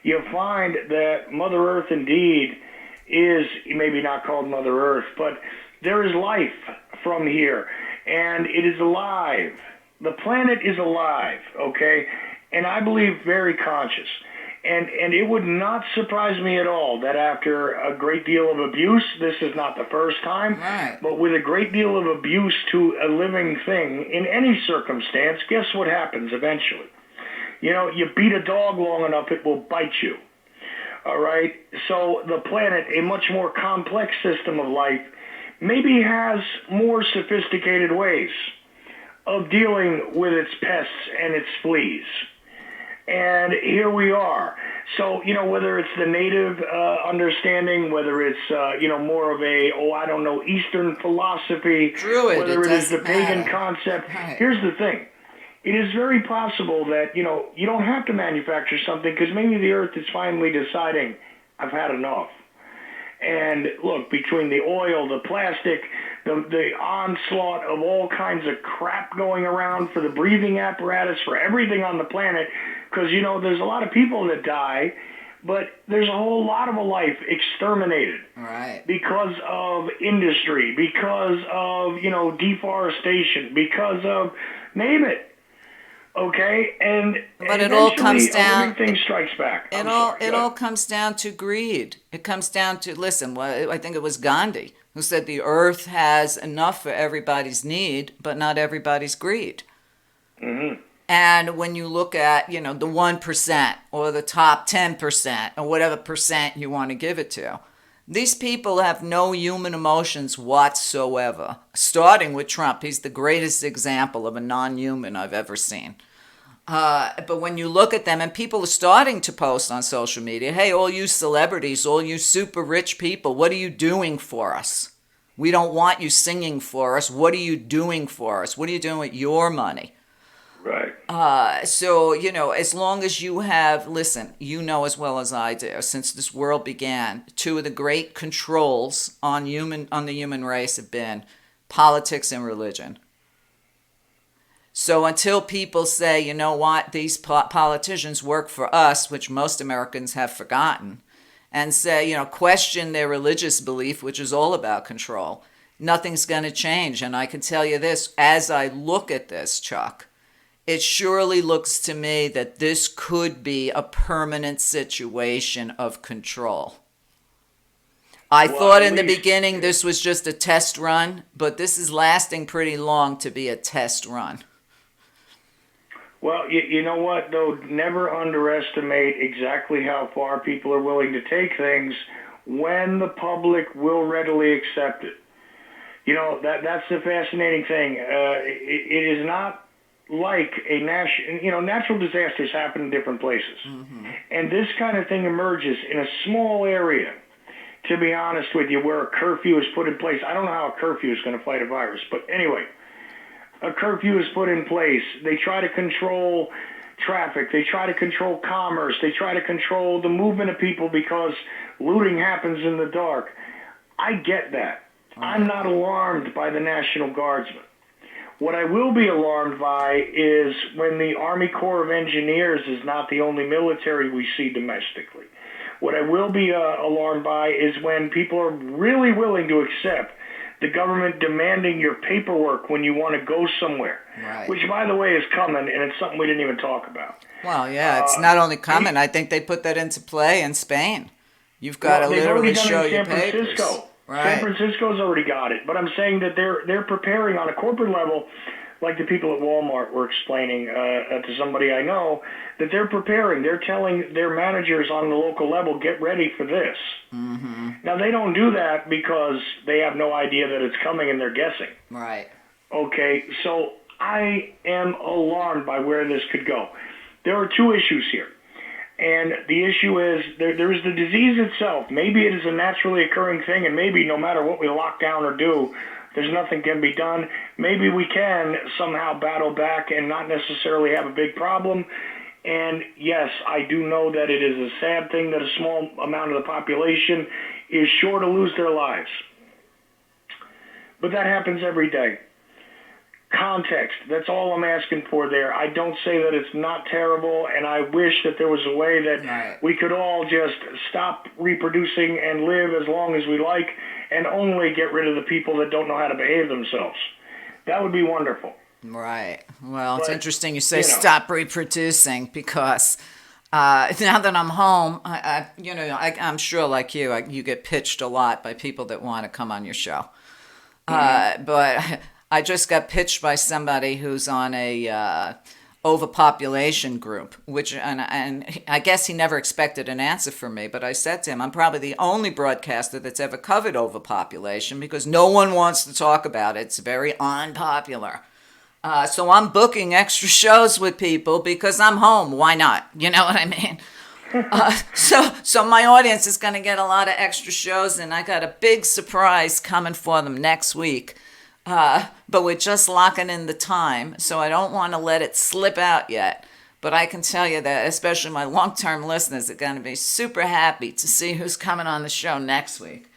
you'll find that Mother Earth indeed is maybe not called Mother Earth, but there is life from here, and it is alive. The planet is alive, okay? And I believe very conscious. And it would not surprise me at all that after a great deal of abuse, this is not the first time, right, but with a great deal of abuse to a living thing in any circumstance, guess what happens eventually? You beat a dog long enough, it will bite you. All right? So the planet, a much more complex system of life, maybe has more sophisticated ways of dealing with its pests and its fleas. And here we are. So, whether it's the native understanding, whether it's, more of a, Eastern philosophy, Druid, whether it is the pagan matter. concept. Right. Here's the thing. It is very possible that, you don't have to manufacture something because maybe the earth is finally deciding, I've had enough. And look, between the oil, the plastic, the onslaught of all kinds of crap going around for the breathing apparatus, for everything on the planet, because, there's a lot of people that die, but there's a whole lot of a life exterminated. Right. Because of industry, because of, deforestation, because of, name it. Okay, but it all comes down. Everything strikes back. It all comes down to greed. It comes down to I think it was Gandhi who said the earth has enough for everybody's need, but not everybody's greed. Mm-hmm. And when you look at the 1% or the top 10% or whatever percent you want to give it to, these people have no human emotions whatsoever. Starting with Trump, he's the greatest example of a non-human I've ever seen. But when you look at them, and people are starting to post on social media, hey, all you celebrities, all you super rich people, what are you doing for us? We don't want you singing for us. What are you doing for us? What are you doing with your money? Right. So, as long as you have, listen, as well as I do, since this world began, two of the great controls on the human race have been politics and religion. So until people say, you know what, these politicians work for us, which most Americans have forgotten, and say, question their religious belief, which is all about control, nothing's going to change. And I can tell you this, as I look at this, Chuck, it surely looks to me that this could be a permanent situation of control. I thought in the beginning this was just a test run, but this is lasting pretty long to be a test run. Well, you know what, though? Never underestimate exactly how far people are willing to take things when the public will readily accept it. That's the fascinating thing. It is not like a natural disasters happen in different places. Mm-hmm. And this kind of thing emerges in a small area, to be honest with you, where a curfew is put in place. I don't know how a curfew is going to fight a virus, but anyway, a curfew is put in place. They try to control traffic. They try to control commerce. They try to control the movement of people because looting happens in the dark. I get that. I'm not alarmed by the National Guardsmen. What I will be alarmed by is when the Army Corps of Engineers is not the only military we see domestically. What I will be alarmed by is when people are really willing to accept the government demanding your paperwork when you want to go somewhere, Right. which, by the way, is coming, and it's something we didn't even talk about. Well, yeah, it's not only coming. I think they put that into play in Spain. You've got to They've literally already done show it in your San papers. Francisco. Right. San Francisco's already got it, but I'm saying that they're preparing on a corporate level, like the people at Walmart were explaining to somebody I know, that they're preparing. They're telling their managers on the local level, get ready for this. Mm-hmm. Now, they don't do that because they have no idea that it's coming and they're guessing. Right. Okay, so I am alarmed by where this could go. There are two issues here. And the issue is there is the disease itself. Maybe it is a naturally occurring thing, and maybe no matter what we lock down or do, there's nothing can be done. Maybe we can somehow battle back and not necessarily have a big problem. And yes, I do know that it is a sad thing that a small amount of the population is sure to lose their lives. But that happens every day. Context, that's all I'm asking for there. I don't say that it's not terrible, and I wish that there was a way that we could all just stop reproducing and live as long as we like and only get rid of the people that don't know how to behave themselves. That would be wonderful. Right. Well, it's But, interesting you say you know. stop reproducing because now that I'm home, I'm sure like you get pitched a lot by people that want to come on your show. But I just got pitched by somebody who's on a overpopulation group, and I guess he never expected an answer from me, but I said to him, I'm probably the only broadcaster that's ever covered overpopulation because no one wants to talk about it. It's very unpopular. So I'm booking extra shows with people because I'm home. Why not? You know what I mean? So my audience is going to get a lot of extra shows, and I got a big surprise coming for them next week. But we're just locking in the time, so I don't want to let it slip out yet. But I can tell you that especially my long-term listeners are going to be super happy to see who's coming on the show next week.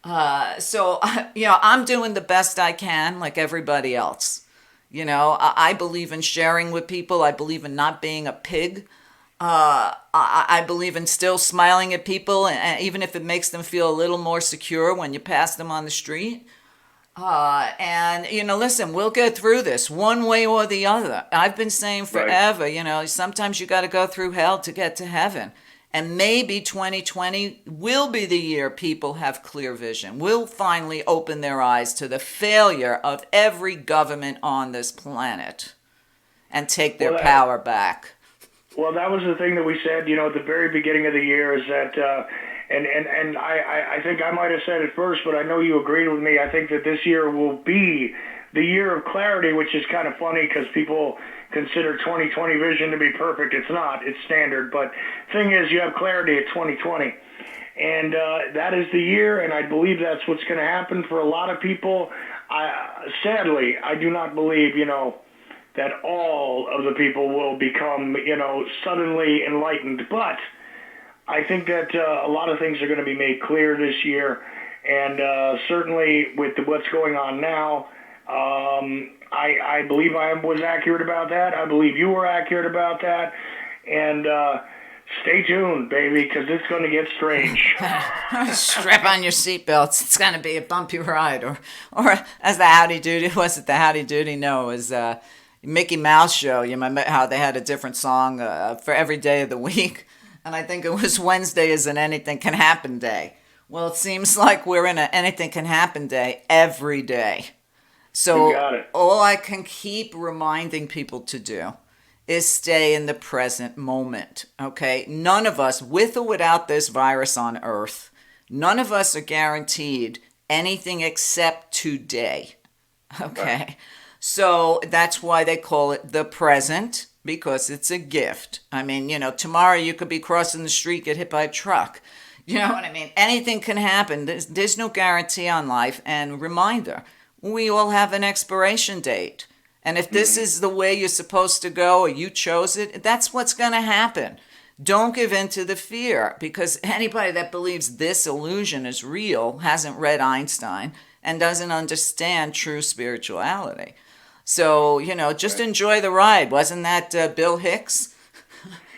So I'm doing the best I can like everybody else. I believe in sharing with people. I believe in not being a pig. I believe in still smiling at people, and even if it makes them feel a little more secure when you pass them on the street. Listen, we'll get through this one way or the other. I've been saying forever, sometimes you got to go through hell to get to heaven. And maybe 2020 will be the year people have clear vision. We'll finally open their eyes to the failure of every government on this planet and take their power back. Well, that was the thing that we said, at the very beginning of the year is that, and I think I might have said it first, but I know you agreed with me. I think that this year will be the year of clarity, which is kind of funny because people consider 2020 vision to be perfect. It's not. It's standard. But thing is, you have clarity at 2020. And that is the year, and I believe that's what's going to happen for a lot of people. Sadly, I do not believe, that all of the people will become, suddenly enlightened. But I think that a lot of things are going to be made clear this year. And certainly with what's going on now, I believe I was accurate about that. I believe you were accurate about that. And stay tuned, baby, because it's going to get strange. Strap on your seatbelts. It's going to be a bumpy ride. Or as the Howdy Doody, was it the Howdy Doody? No, it was Mickey Mouse show. You remember how they had a different song for every day of the week? And I think it was Wednesday is an anything can happen day. Well, it seems like we're in an anything can happen day every day. So You got it. all I can keep reminding people to do is stay in the present moment, okay? None of us, with or without this virus on Earth, none of us are guaranteed anything except today, okay? Right. So that's why they call it the present, because it's a gift. I mean, tomorrow you could be crossing the street, get hit by a truck. You know what I mean? Anything can happen. There's no guarantee on life. And reminder, we all have an expiration date. And if this is the way you're supposed to go or you chose it, that's what's going to happen. Don't give in to the fear, because anybody that believes this illusion is real hasn't read Einstein and doesn't understand true spirituality. So, just enjoy the ride. Wasn't that Bill Hicks?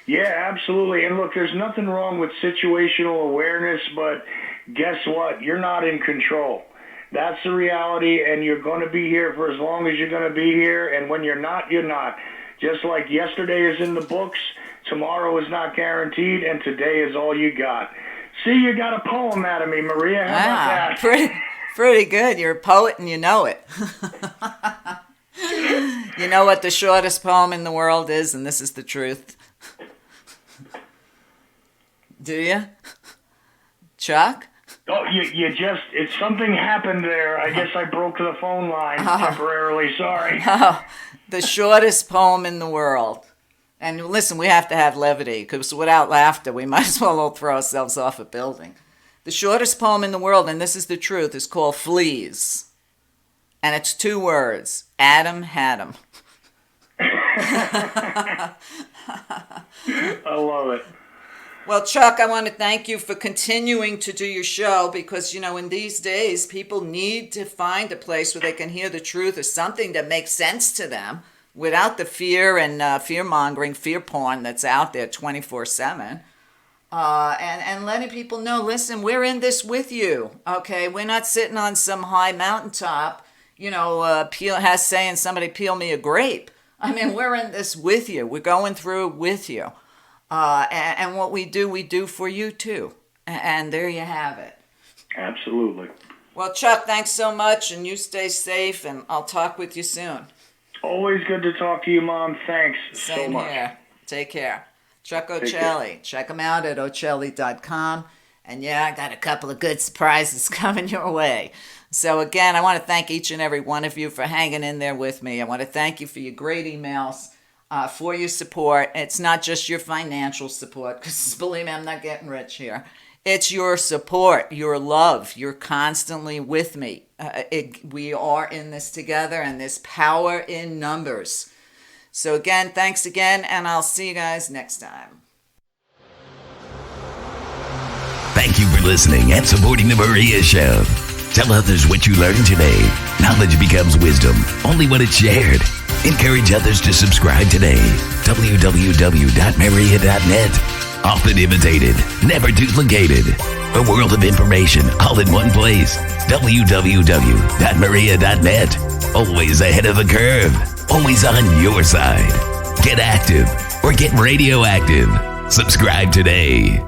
Yeah, absolutely. And look, there's nothing wrong with situational awareness, but guess what? You're not in control. That's the reality, and you're going to be here for as long as you're going to be here, and when you're not, you're not. Just like yesterday is in the books, tomorrow is not guaranteed, and today is all you got. See, you got a poem out of me, Maria. How about that? Pretty good. You're a poet and you know it. You know what the shortest poem in the world is, and this is the truth. Do you? Chuck? Oh, you just, something happened there. I guess I broke the phone line temporarily. Sorry. Oh, the shortest poem in the world. And listen, we have to have levity, because without laughter, we might as well all throw ourselves off a building. The shortest poem in the world, and this is the truth, is called Fleas. And it's 2 words. Adam had 'em. I love it. Well, Chuck, I want to thank you for continuing to do your show because, in these days, people need to find a place where they can hear the truth or something that makes sense to them without the fear and fear-mongering, fear porn that's out there 24/7. And letting people know, listen, we're in this with you, okay? We're not sitting on some high mountaintop, saying somebody peel me a grape. I mean, we're in this with you. We're going through it with you. And what we do for you too. And there you have it. Absolutely. Well, Chuck, thanks so much, and you stay safe, and I'll talk with you soon. Always good to talk to you, Mom. Thanks so much. Same here. Take care. Chuck Ochelli. Check him out at Ochelli.com. And yeah, I got a couple of good surprises coming your way. So again, I want to thank each and every one of you for hanging in there with me. I want to thank you for your great emails. For your support. It's not just your financial support, because believe me, I'm not getting rich here. It's your support, your love. You're constantly with me. We are in this together, and there's power in numbers. So again, thanks again, and I'll see you guys next time. Thank you for listening and supporting The Meria Show. Tell others what you learned today. Knowledge becomes wisdom only when it's shared. Encourage others to subscribe today. www.meria.net. Often imitated, never duplicated. A world of information all in one place. www.meria.net. Always ahead of the curve. Always on your side. Get active or get radioactive. Subscribe today.